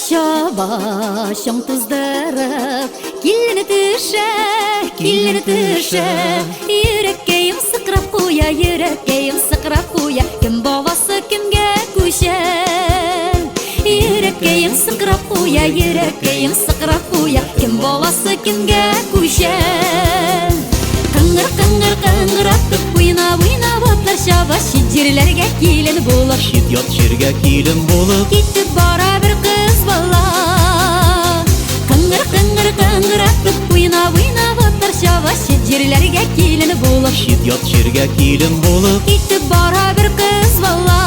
Şaba şam tuzdırıp Kilini tüşe Yürekkeyim sıkırap kuya Yürekkeyim sıkırap kuya Kim babası kimge kuşer Yürekkeyim sıkırap kuya Yürekkeyim sıkırap kuya Kim babası kimge kuşer Kıngır kıngır kıngır atıp Uyna batlar şaba Şicirlerge kilin bulup Şidyat şirge kilin bulup Gitti bara bir kız bala Kıngır kıngır kıngır atıp Uyna batlar şaba Şicirlerge kilin bulup Şidyat şirge kilin bulup Gitti bara bir kız bala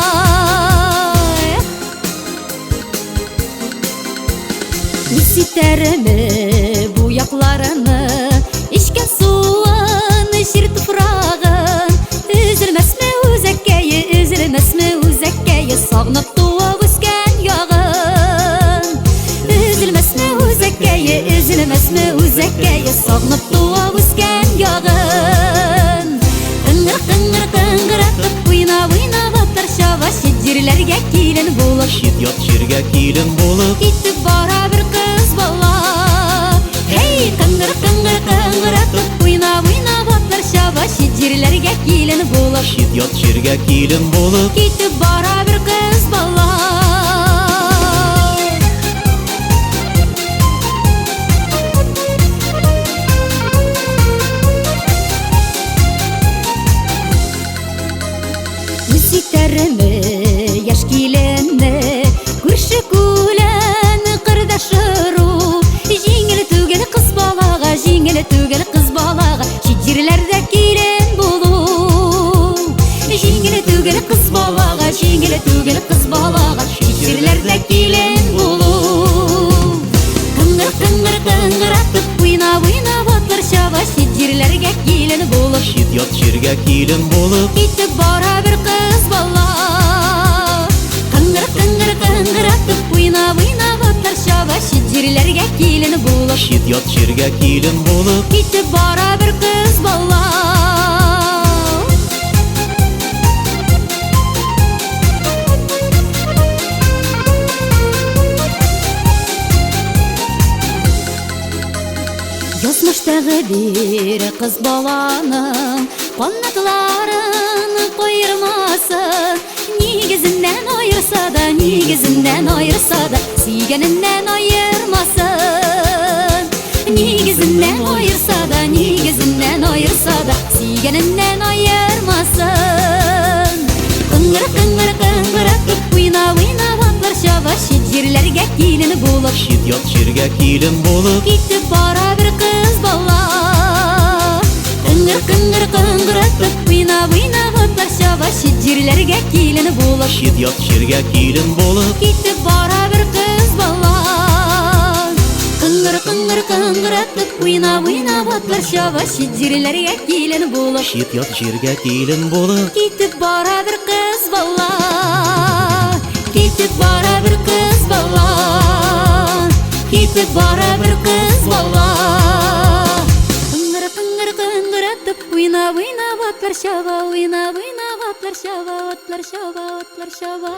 Üşüterimi bu yaklarını İçken suğun şir tuprağın Üzülmesme uzekkeyi Üzülmesme uzekkeyi Sağınıp tuğa üsken yağın Üzülmesme uzekkeyi Üzülmesme uzekkeyi Sağınıp tuğa üsken yağın Kıngır kıngır kıngır atıp Uyna batlar şava Şicirlerge kilin bulup Şidyat şirge kilin bulup Gitti bara bir kız bala Hey kıngır kıngır kıngır atıp Uyna batlar şava Şicirlerge kilin bulup Şidyat şirge kilin bulup Gitti bara bir kız bala Müziklerimi yaş kilini Kurşı kulen kırdaşırı Jingil tügel kız balağa Jingil tügel kız balağa Şicirlerde kilin bulu Jingil tügel kız balağa Jingil tügel kız balağa Şicirlerde kilin bulu Kıngır kıngır kıngır atıp Uyna batlar şava Şicirlerge kilin bulup Şidyat şirge kilin bulup Gitti bara bir kız bala Kıngır kıngır kıngır atıp Uyna batlar şava Şicirlerge kilin bulup Şidyat şirge kilin bulup Gitti bara bir kız bala Yazmıştağı bir kız balanın Qanatlarını koyurmasın Nigizinden ayırsa da Siygeninden ayırmasın Nigizinden ayırsa da Siygeninden ayırmasın Kıngır kıngır kıngır atıp Uyna batlar şava Şicirlerge kilin bulup Şidyat şirge kilin bulup Gitti bara bir kız bala Kıngır kıngır kıngır atıp Uyna batlar şava Şicirlerge kilin bulup Şidyat şirge kilin bulup Gitti bara bir kız bala Kıngır kıngır kıngır atıp Uyna batlar şava Şicirlerge kilin bulup Şidyat şirge kilin bulup Gitti bara bir kız bala Gitti bara bir kız bala Gitti bara bir kız bala Kıngır kıngır kıngır atıp Uyna batlar şava Uyna batlar şava